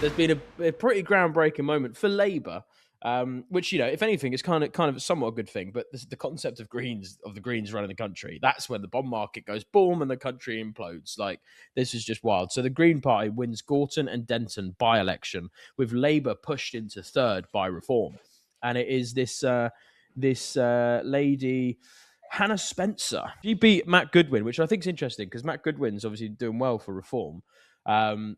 there's been a pretty groundbreaking moment for Labour, which, you know, if anything, is kind of somewhat a good thing. But the concept of the Greens running the country, that's when the bond market goes boom and the country implodes. Like, this is just wild. So the Green Party wins Gorton and Denton by-election, with Labour pushed into third by Reform, and it is this lady, Hannah Spencer. She beat Matt Goodwin, which I think is interesting because Matt Goodwin's obviously doing well for Reform. And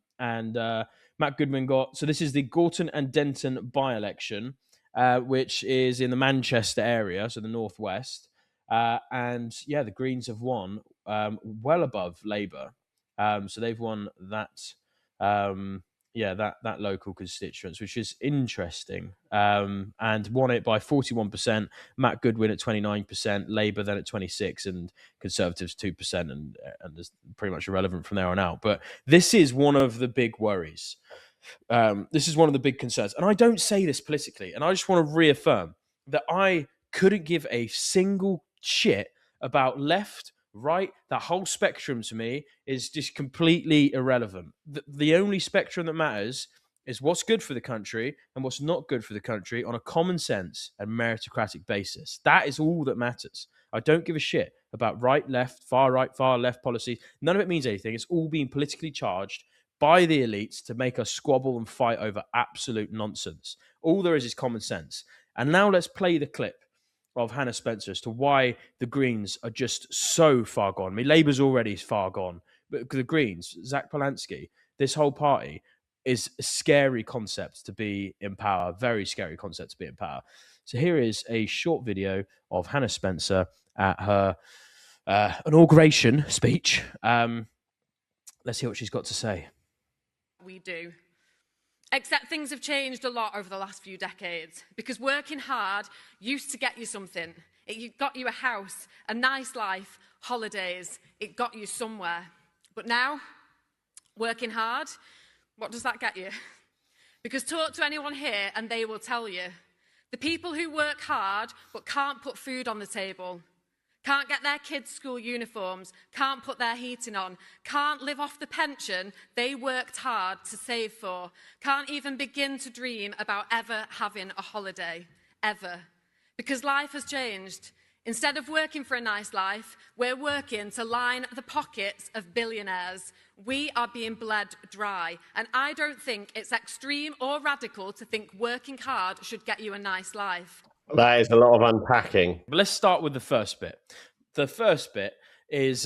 Matt Goodwin got, so this is the Gorton and Denton by-election, which is in the Manchester area, so the northwest. And yeah, the Greens have won well above Labour. So they've won that. That local constituents, which is interesting, and won it by 41%. Matt Goodwin at 29%, Labour then at 26%, and Conservatives 2%, and is pretty much irrelevant from there on out. But this is one of the big worries. This is one of the big concerns, and I don't say this politically, and I just want to reaffirm that I couldn't give a single shit about left, right. That whole spectrum to me is just completely irrelevant. The only spectrum that matters is what's good for the country and what's not good for the country on a common sense and meritocratic basis. That is all that matters. I don't give a shit about right, right, far left policy. None of it means anything. It's all being politically charged by the elites to make us squabble and fight over absolute nonsense. All there is common sense. And now let's play the clip of Hannah Spencer as to why the Greens are just so far gone. I mean, Labour's already far gone, but the Greens, Zach Polanski, this whole party is a scary concept to be in power, very scary concept to be in power. So here is a short video of Hannah Spencer at her inauguration speech. Let's hear what she's got to say. We do. Except things have changed a lot over the last few decades, because working hard used to get you something. It got you a house, a nice life, holidays. It got you somewhere. But now, working hard, what does that get you? Because talk to anyone here and they will tell you. The people who work hard but can't put food on the table, can't get their kids' school uniforms, can't put their heating on, can't live off the pension they worked hard to save for, can't even begin to dream about ever having a holiday, ever. Because life has changed. Instead of working for a nice life, we're working to line the pockets of billionaires. We are being bled dry. And I don't think it's extreme or radical to think working hard should get you a nice life. That is a lot of unpacking. But let's start with the first bit. The first bit is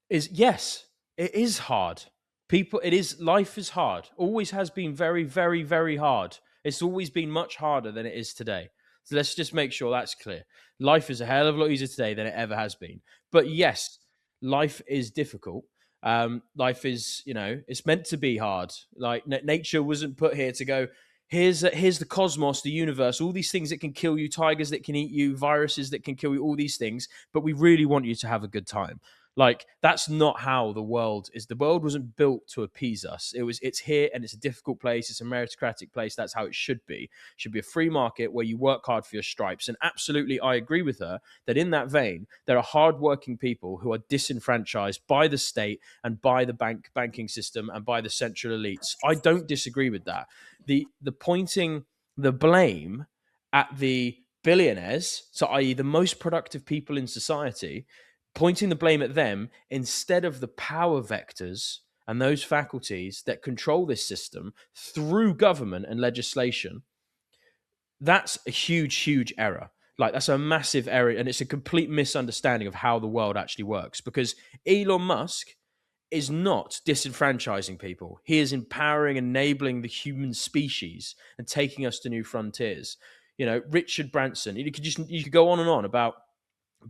yes, it is hard. Life is hard. Always has been very, very, very hard. It's always been much harder than it is today. So let's just make sure that's clear. Life is a hell of a lot easier today than it ever has been. But yes, life is difficult. Life is, it's meant to be hard. Like, nature wasn't put here to go, here's the cosmos, the universe, all these things that can kill you, tigers that can eat you, viruses that can kill you, all these things. But we really want you to have a good time. Like, that's not how the world is. The world wasn't built to appease us. It's here, and it's a difficult place. It's a meritocratic place. That's how it should be. It should be a free market where you work hard for your stripes. And absolutely, I agree with her that in that vein, there are hardworking people who are disenfranchised by the state and by the banking system and by the central elites. I don't disagree with that. The pointing the blame at the billionaires, so i.e. the most productive people in society, pointing the blame at them instead of the power vectors and those faculties that control this system through government and legislation, that's a huge, huge error. Like, that's a massive error, and it's a complete misunderstanding of how the world actually works, because Elon Musk is not disenfranchising people. He is empowering, enabling the human species and taking us to new frontiers. Richard Branson, you could go on and on about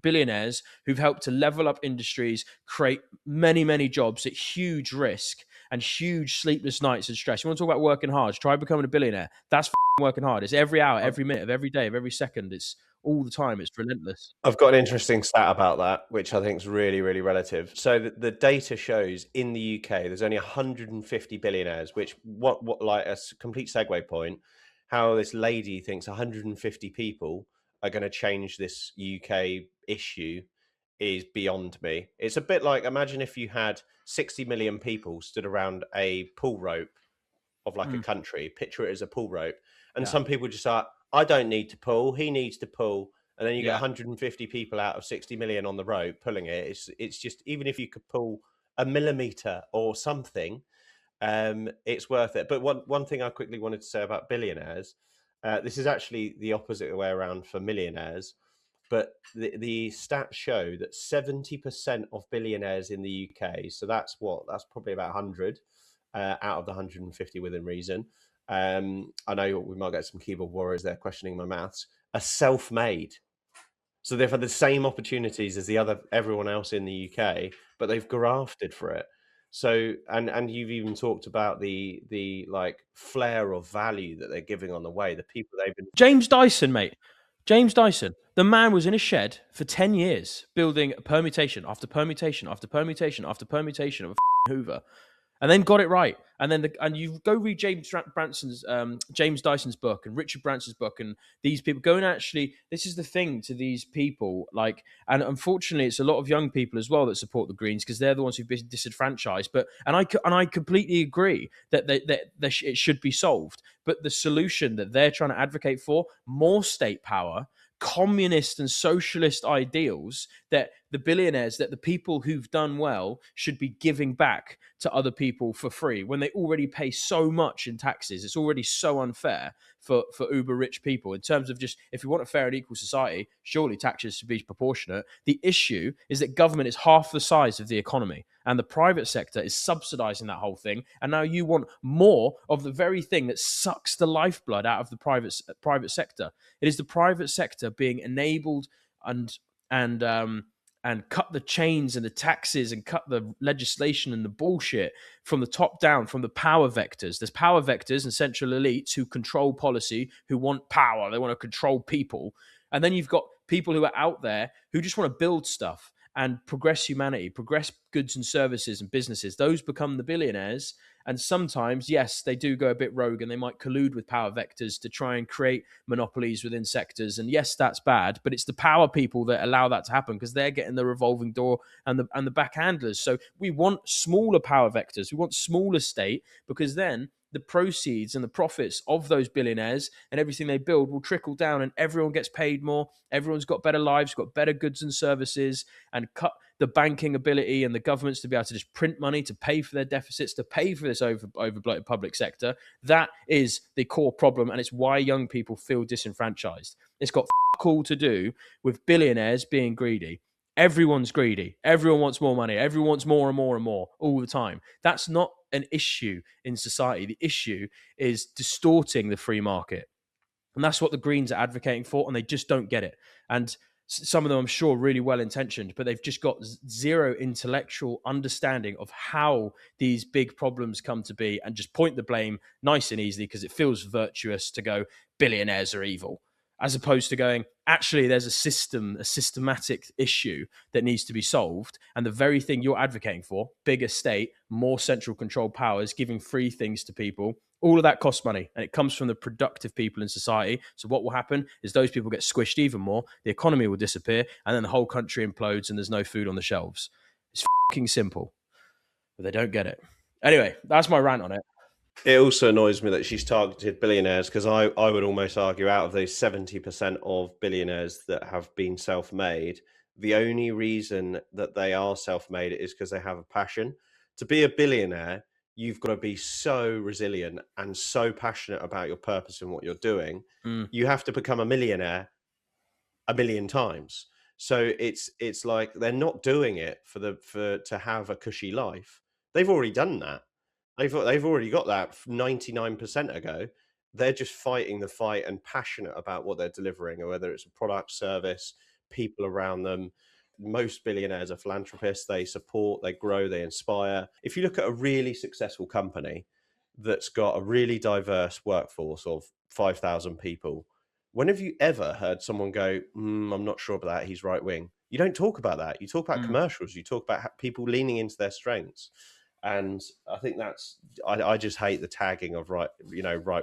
billionaires who've helped to level up industries, create many, many jobs at huge risk and huge sleepless nights and stress. You want to talk about working hard? Try becoming a billionaire. That's working hard. It's every hour, every minute of every day, of every second. It's all the time. It's relentless. I've got an interesting stat about that, which I think is really, really relative. So the data shows in the UK, there's only 150 billionaires, which what like a complete segue point, how this lady thinks 150 people are going to change this UK issue is beyond me. It's a bit like, imagine if you had 60 million people stood around a pull rope of like a country. Picture it as a pull rope, and Yeah. some people just are, I don't need to pull, he needs to pull, and then you get Yeah. 150 people out of 60 million on the rope pulling it. It's just, even if you could pull a millimeter or something, it's worth it. But one thing I quickly wanted to say about billionaires, this is actually the opposite way around for millionaires. But the stats show that 70% of billionaires in the UK, so that's probably about 100 out of the 150 within reason. I know we might get some keyboard warriors there questioning my maths, are self-made. So they've had the same opportunities as everyone else in the UK, but they've grafted for it. So, and you've even talked about the like flair of value that they're giving on the way, the people they've been. James Dyson, mate. James Dyson. The man was in a shed for 10 years building permutation after permutation after permutation after permutation of a Hoover, and then got it right. And then and you go read James Dyson's book and Richard Branson's book, and these people go and actually, this is the thing to these people, like, and unfortunately it's a lot of young people as well that support the Greens because they're the ones who've been disenfranchised. But and I completely agree that it should be solved. But the solution that they're trying to advocate for, more state power, communist and socialist ideals, that the billionaires, that the people who've done well should be giving back to other people for free when they already pay so much in taxes. It's already so unfair for uber rich people. In terms of, just, if you want a fair and equal society, surely taxes should be proportionate. The issue is that government is half the size of the economy, and the private sector is subsidizing that whole thing. And now you want more of the very thing that sucks the lifeblood out of the private sector. It is the private sector being enabled and cut the chains and the taxes and cut the legislation and the bullshit from the top down, from the power vectors. There's power vectors and central elites who control policy, who want power. They want to control people. And then you've got people who are out there who just want to build stuff and progress humanity, progress goods and services and businesses. Those become the billionaires. And sometimes, yes, they do go a bit rogue and they might collude with power vectors to try and create monopolies within sectors. And yes, that's bad, but it's the power people that allow that to happen because they're getting the revolving door and the backhandlers. So we want smaller power vectors. We want smaller state, because then the proceeds and the profits of those billionaires and everything they build will trickle down, and everyone gets paid more. Everyone's got better lives, got better goods and services, and cut the banking ability and the governments to be able to just print money to pay for their deficits, to pay for this overbloated public sector. That is the core problem, and it's why young people feel disenfranchised. It's got all to do with billionaires being greedy. Everyone's greedy. Everyone wants more money. Everyone wants more and more and more all the time. That's not an issue in society. The issue is distorting the free market. And that's what the Greens are advocating for, and they just don't get it. And some of them, I'm sure, really well intentioned, but they've just got zero intellectual understanding of how these big problems come to be, and just point the blame nice and easily because it feels virtuous to go, billionaires are evil, as opposed to going, actually, there's a systematic issue that needs to be solved. And the very thing you're advocating for, bigger state, more central control powers, giving free things to people, all of that costs money, and it comes from the productive people in society. So what will happen is those people get squished even more, the economy will disappear, and then the whole country implodes and there's no food on the shelves. It's fucking simple, but they don't get it. Anyway, that's my rant on it. It also annoys me that she's targeted billionaires, because I would almost argue, out of those 70% of billionaires that have been self-made, the only reason that they are self-made is because they have a passion. To be a billionaire, you've got to be so resilient and so passionate about your purpose and what you're doing. You have to become a millionaire a million times. So it's like they're not doing it to have a cushy life. They've already done that. They've already got that 99% ago. They're just fighting the fight and passionate about what they're delivering, or whether it's a product, service, people around them. Most billionaires are philanthropists. They support, they grow, they inspire. If you look at a really successful company that's got a really diverse workforce of 5,000 people, when have you ever heard someone go, I'm not sure about that, he's right wing? You don't talk about that. You talk about commercials. You talk about people leaning into their strengths. And I think I just hate the tagging of right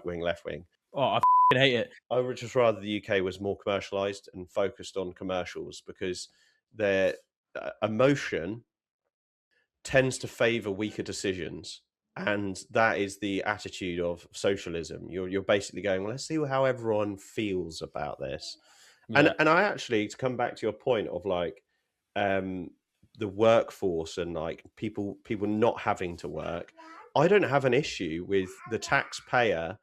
wing, left wing. Oh, I hate it. I would just rather the UK was more commercialized and focused on commercials, because their emotion tends to favor weaker decisions. And that is the attitude of socialism. You're basically going, well, let's see how everyone feels about this. Yeah. And I actually, to come back to your point of like um the workforce and like people not having to work, I don't have an issue with the taxpayer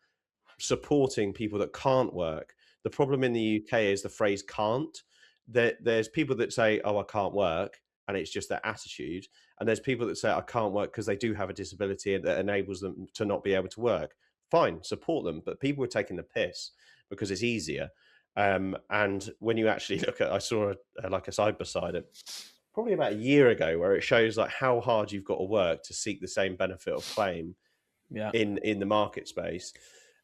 supporting people that can't work. The problem in the UK is the phrase can't. There's people that say, oh, I can't work, and it's just their attitude. And there's people that say, I can't work because they do have a disability that enables them to not be able to work. Fine, support them. But people are taking the piss because it's easier. And when you actually look at, I saw like a side by side probably about a year ago where it shows like how hard you've got to work to seek the same benefit of claim Yeah. in the market space.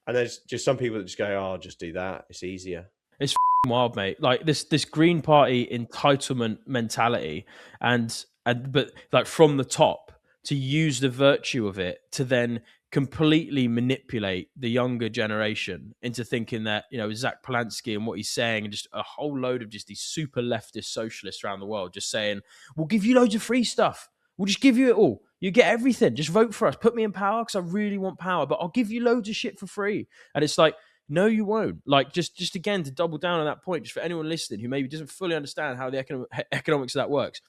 And there's just some people that just go, oh, I'll just do that. It's easier. It's wild, mate. Like this Green Party entitlement mentality, but like from the top to use the virtue of it to then completely manipulate the younger generation into thinking that, you know, Zach Polanski and what he's saying, and just a whole load of just these super leftist socialists around the world just saying, we'll give you loads of free stuff. We'll just give you it all. You get everything. Just vote for us. Put me in power because I really want power, but I'll give you loads of shit for free. And it's like, no, you won't. Like, just again, to double down on that point, just for anyone listening who maybe doesn't fully understand how the economics of that works,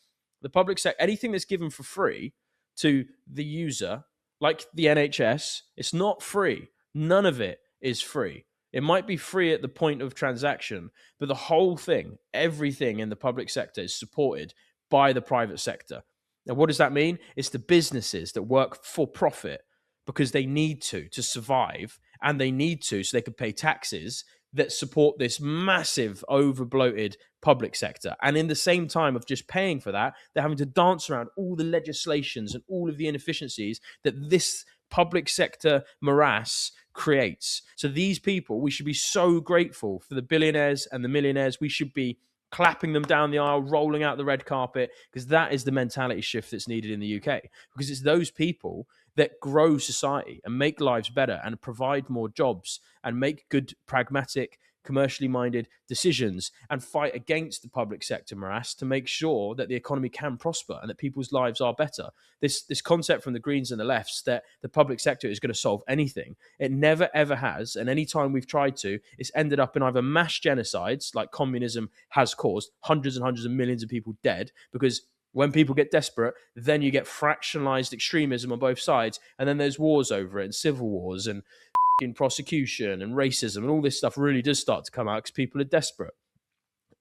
the public sector, anything that's given for free to the user, like the NHS, it's not free. None of it is free. It might be free at the point of transaction, but the whole thing, everything in the public sector is supported by the private sector. Now, what does that mean? It's the businesses that work for profit because they need to survive, and they need to so they can pay taxes that support this massive over bloated public sector. And in the same time of just paying for that, they're having to dance around all the legislations and all of the inefficiencies that this public sector morass creates. So these people, we should be so grateful for the billionaires and the millionaires. We should be clapping them down the aisle, rolling out the red carpet, because that is the mentality shift that's needed in the UK. Because it's those people that grow society and make lives better and provide more jobs and make good, pragmatic, commercially minded decisions and fight against the public sector morass to make sure that the economy can prosper and that people's lives are better. This concept from the Greens and the lefts that the public sector is going to solve anything, it never ever has. And any time we've tried to, it's ended up in either mass genocides like communism has caused, hundreds and hundreds of millions of people dead, because when people get desperate, then you get fractionalized extremism on both sides, and then there's wars over it and civil wars and prosecution and racism, and all this stuff really does start to come out because people are desperate.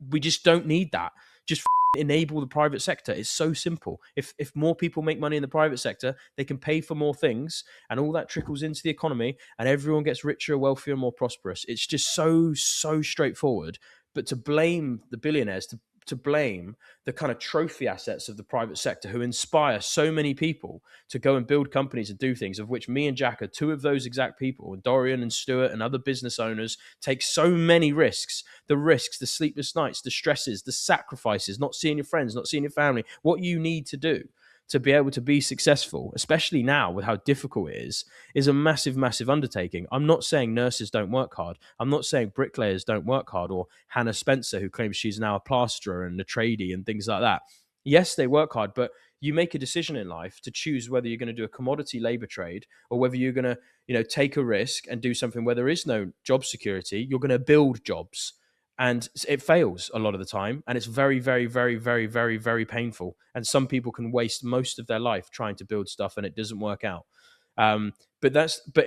We just don't need that. Just enable the private sector. It's so simple. If more people make money in the private sector, they can pay for more things, and all that trickles into the economy, and everyone gets richer, wealthier, and more prosperous. It's just so straightforward. But to blame the billionaires, to blame the kind of trophy assets of the private sector who inspire so many people to go and build companies and do things, of which me and Jack are two of those exact people, and Dorian and Stuart and other business owners take so many risks, the sleepless nights, the stresses, the sacrifices, not seeing your friends, not seeing your family, what you need to do to be able to be successful, especially now with how difficult it is a massive, massive undertaking. I'm not saying nurses don't work hard. I'm not saying bricklayers don't work hard, or Hannah Spencer, who claims she's now a plasterer and a tradie and things like that. Yes, they work hard, but you make a decision in life to choose whether you're going to do a commodity labor trade or whether you're going to, take a risk and do something where there is no job security. You're going to build jobs. And it fails a lot of the time, and it's very, very, very, very, very, very painful. And some people can waste most of their life trying to build stuff, and it doesn't work out. But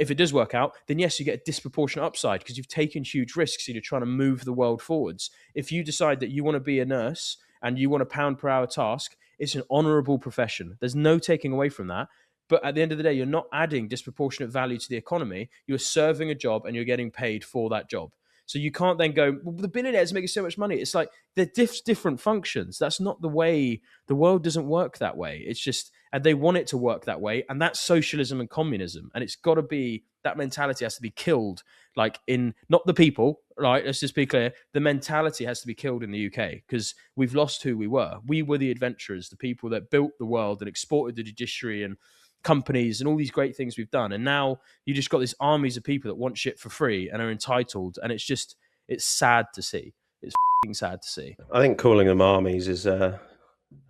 if it does work out, then yes, you get a disproportionate upside because you've taken huge risks and you're trying to move the world forwards. If you decide that you want to be a nurse and you want a pound per hour task, it's an honourable profession. There's no taking away from that. But at the end of the day, you're not adding disproportionate value to the economy. You're serving a job and you're getting paid for that job. So you can't then go, well, the billionaires are making so much money. It's like they're different functions. That's not the way. The world doesn't work that way. It's just, and they want it to work that way. And that's socialism and communism. And it's got to be, that mentality has to be killed. Like in, not the people, right? Let's just be clear. The mentality has to be killed in the UK because we've lost who we were. We were the adventurers, the people that built the world and exported the judiciary and companies and all these great things we've done, and now you just got these armies of people that want shit for free and are entitled, and it's sad to see. It's sad to see. I think calling them armies is a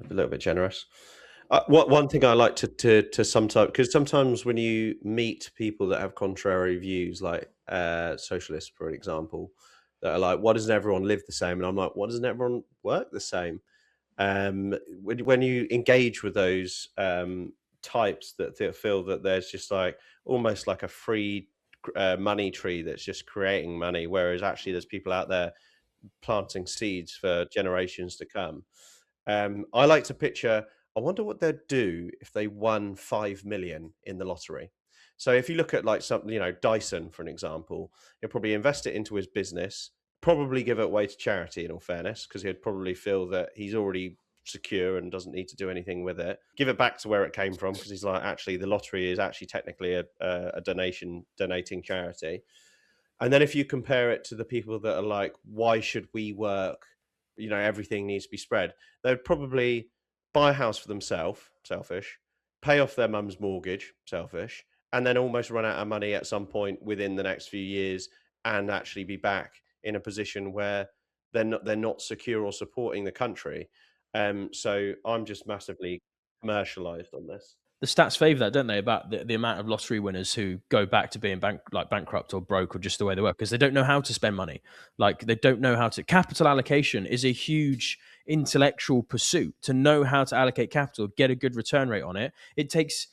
little bit generous. One thing I like to sometimes, because sometimes when you meet people that have contrary views, like socialists, for example, that are like, "Why doesn't everyone live the same?" And I'm like, "Why doesn't everyone work the same?" When you engage with those types that feel that there's just like almost like a free money tree that's just creating money, whereas actually there's people out there planting seeds for generations to come. I like to picture, I wonder what they'd do if they won 5 million in the lottery. So if you look at like something, Dyson, for an example, he'll probably invest it into his business, probably give it away to charity in all fairness, because he'd probably feel that he's already secure and doesn't need to do anything with it. Give it back to where it came from, because he's like, actually, the lottery is actually technically a donating charity. And then if you compare it to the people that are like, why should we work? Everything needs to be spread. They'd probably buy a house for themselves, selfish, pay off their mum's mortgage, selfish, and then almost run out of money at some point within the next few years and actually be back in a position where they're not secure or supporting the country. So I'm just massively commercialized on this. The stats favour that, don't they? About the amount of lottery winners who go back to being bankrupt or broke or just the way they work because they don't know how to spend money. Like they don't know how to. Capital allocation is a huge intellectual pursuit. To know how to allocate capital, get a good return rate on it. It takes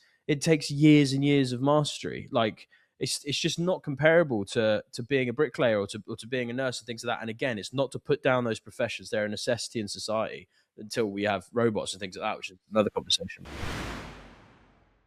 years and years of mastery. Like it's just not comparable to being a bricklayer or to being a nurse and things like that. And again, it's not to put down those professions. They're a necessity in society until we have robots and things like that, which is another conversation.